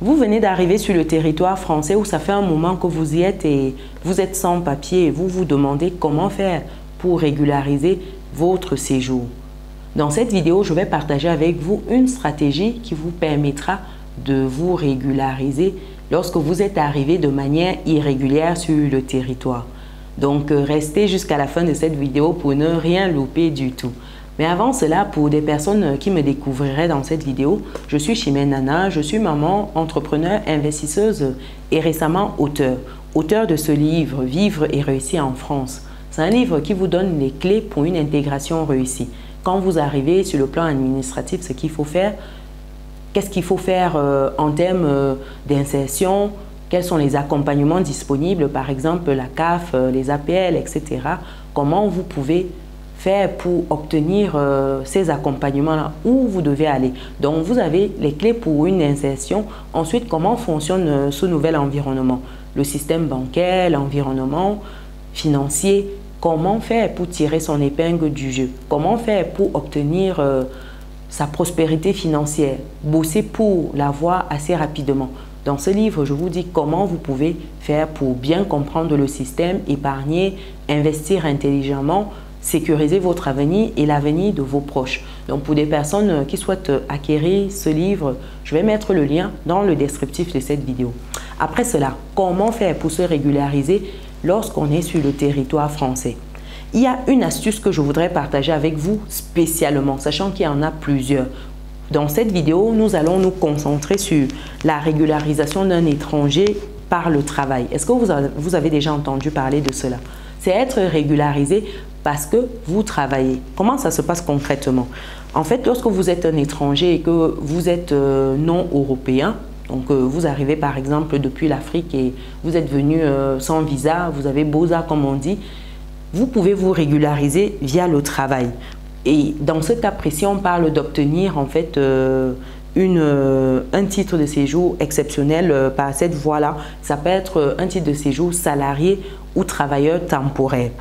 Vous venez d'arriver sur le territoire français où ça fait un moment que vous y êtes et vous êtes sans papier et vous vous demandez comment faire pour régulariser votre séjour. Dans cette vidéo, je vais partager avec vous une stratégie qui vous permettra de vous régulariser lorsque vous êtes arrivé de manière irrégulière sur le territoire. Donc, restez jusqu'à la fin de cette vidéo pour ne rien louper du tout. Mais avant cela, pour des personnes qui me découvriraient dans cette vidéo, je suis Chimène Nana, je suis maman, entrepreneur, investisseuse et récemment auteur. Auteur de ce livre, Vivre et réussir en France. C'est un livre qui vous donne les clés pour une intégration réussie. Quand vous arrivez sur le plan administratif, ce qu'il faut faire, qu'est-ce qu'il faut faire en termes d'insertion, quels sont les accompagnements disponibles, par exemple la CAF, les APL, etc. Comment vous pouvez faire pour obtenir ces accompagnements-là, où vous devez aller. Donc, vous avez les clés pour une insertion. Ensuite, comment fonctionne ce nouvel environnement? Le système bancaire, l'environnement financier. Comment faire pour tirer son épingle du jeu? Comment faire pour obtenir sa prospérité financière? Bosser pour l'avoir assez rapidement. Dans ce livre, je vous dis comment vous pouvez faire pour bien comprendre le système, épargner, investir intelligemment, sécuriser votre avenir et l'avenir de vos proches. Donc, pour des personnes qui souhaitent acquérir ce livre, je vais mettre le lien dans le descriptif de cette vidéo. Après cela, comment faire pour se régulariser lorsqu'on est sur le territoire français? Il y a une astuce que je voudrais partager avec vous spécialement, sachant qu'il y en a plusieurs. Dans cette vidéo, nous allons nous concentrer sur la régularisation d'un étranger par le travail. Est-ce que vous avez déjà entendu parler de cela? C'est être régularisé parce que vous travaillez. Comment ça se passe concrètement? En fait, lorsque vous êtes un étranger et que vous êtes non européen, donc vous arrivez par exemple depuis l'Afrique et vous êtes venu sans visa, vous avez beaux-arts comme on dit, vous pouvez vous régulariser via le travail. Et dans ce cas précis, on parle d'obtenir en fait un titre de séjour exceptionnel par cette voie-là. Ça peut être un titre de séjour salarié ou travailleur temporaire.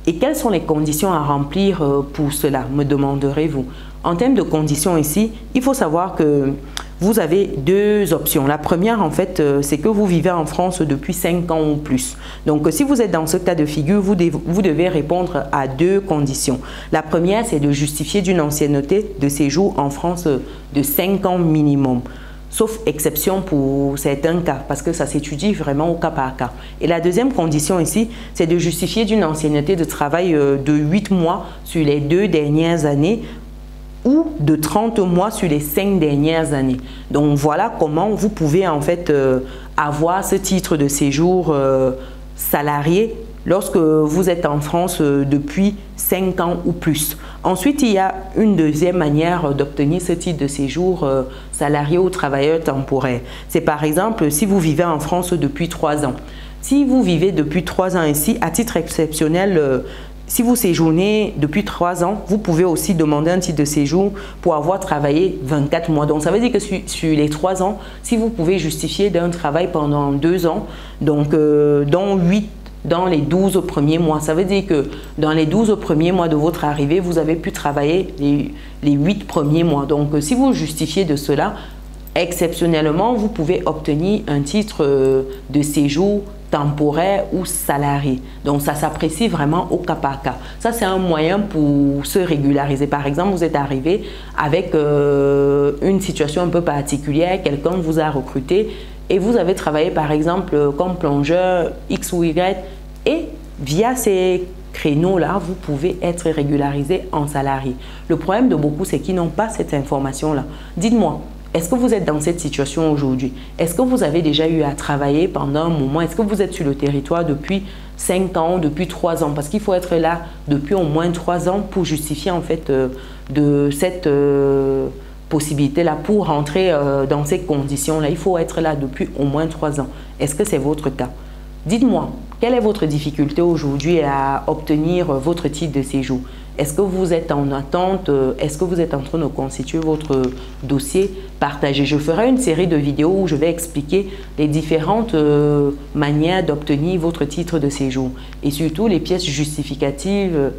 Et quelles sont les conditions à remplir pour cela, me demanderez-vous? En termes de conditions ici, il faut savoir que vous avez deux options. La première, en fait, c'est que vous vivez en France depuis 5 ans ou plus. Donc, si vous êtes dans ce cas de figure, vous devez répondre à deux conditions. La première, c'est de justifier d'une ancienneté de séjour en France de 5 ans minimum. Sauf exception pour certains cas, parce que ça s'étudie vraiment au cas par cas. Et la deuxième condition ici, c'est de justifier d'une ancienneté de travail de 8 mois sur les 2 dernières années ou de 30 mois sur les 5 dernières années. Donc voilà comment vous pouvez en fait avoir ce titre de séjour salarié lorsque vous êtes en France depuis 5 ans ou plus. Ensuite, il y a une deuxième manière d'obtenir ce titre de séjour salarié ou travailleur temporaire. C'est par exemple si vous vivez en France depuis 3 ans. Si vous vivez depuis 3 ans ici, à titre exceptionnel, si vous séjournez depuis 3 ans, vous pouvez aussi demander un titre de séjour pour avoir travaillé 24 mois. Donc, ça veut dire que sur les 3 ans, si vous pouvez justifier d'un travail pendant 2 ans, donc dont 8 dans les 12 premiers mois. Ça veut dire que dans les 12 premiers mois de votre arrivée, vous avez pu travailler les 8 premiers mois. Donc, si vous justifiez de cela, exceptionnellement, vous pouvez obtenir un titre de séjour temporaire ou salarié. Donc, ça s'apprécie vraiment au cas par cas. Ça, c'est un moyen pour se régulariser. Par exemple, vous êtes arrivé avec une situation un peu particulière, quelqu'un vous a recruté et vous avez travaillé par exemple comme plongeur X ou Y et via ces créneaux-là, vous pouvez être régularisé en salarié. Le problème de beaucoup, c'est qu'ils n'ont pas cette information-là. Dites-moi, est-ce que vous êtes dans cette situation aujourd'hui? Est-ce que vous avez déjà eu à travailler pendant un moment? Est-ce que vous êtes sur le territoire depuis 5 ans, depuis 3 ans? Parce qu'il faut être là depuis au moins 3 ans pour justifier en fait de cette possibilité-là, pour rentrer dans ces conditions-là. Il faut être là depuis au moins 3 ans. Est-ce que c'est votre cas? Dites-moi, quelle est votre difficulté aujourd'hui à obtenir votre titre de séjour? Est-ce que vous êtes en attente? Est-ce que vous êtes en train de constituer votre dossier? Partagez. Je ferai une série de vidéos où je vais expliquer les différentes manières d'obtenir votre titre de séjour et surtout les pièces justificatives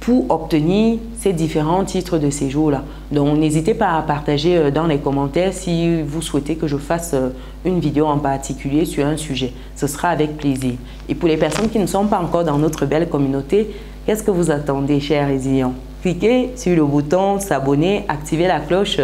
pour obtenir ces différents titres de séjour-là. Donc, n'hésitez pas à partager dans les commentaires si vous souhaitez que je fasse une vidéo en particulier sur un sujet. Ce sera avec plaisir. Et pour les personnes qui ne sont pas encore dans notre belle communauté, qu'est-ce que vous attendez, chers résilients? Cliquez sur le bouton s'abonner, activez la cloche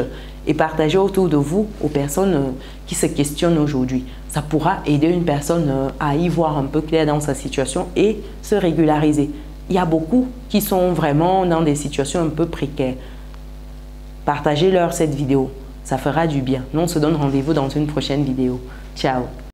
et partagez autour de vous aux personnes qui se questionnent aujourd'hui. Ça pourra aider une personne à y voir un peu clair dans sa situation et se régulariser. Il y a beaucoup qui sont vraiment dans des situations un peu précaires. Partagez-leur cette vidéo, ça fera du bien. Nous, on se donne rendez-vous dans une prochaine vidéo. Ciao!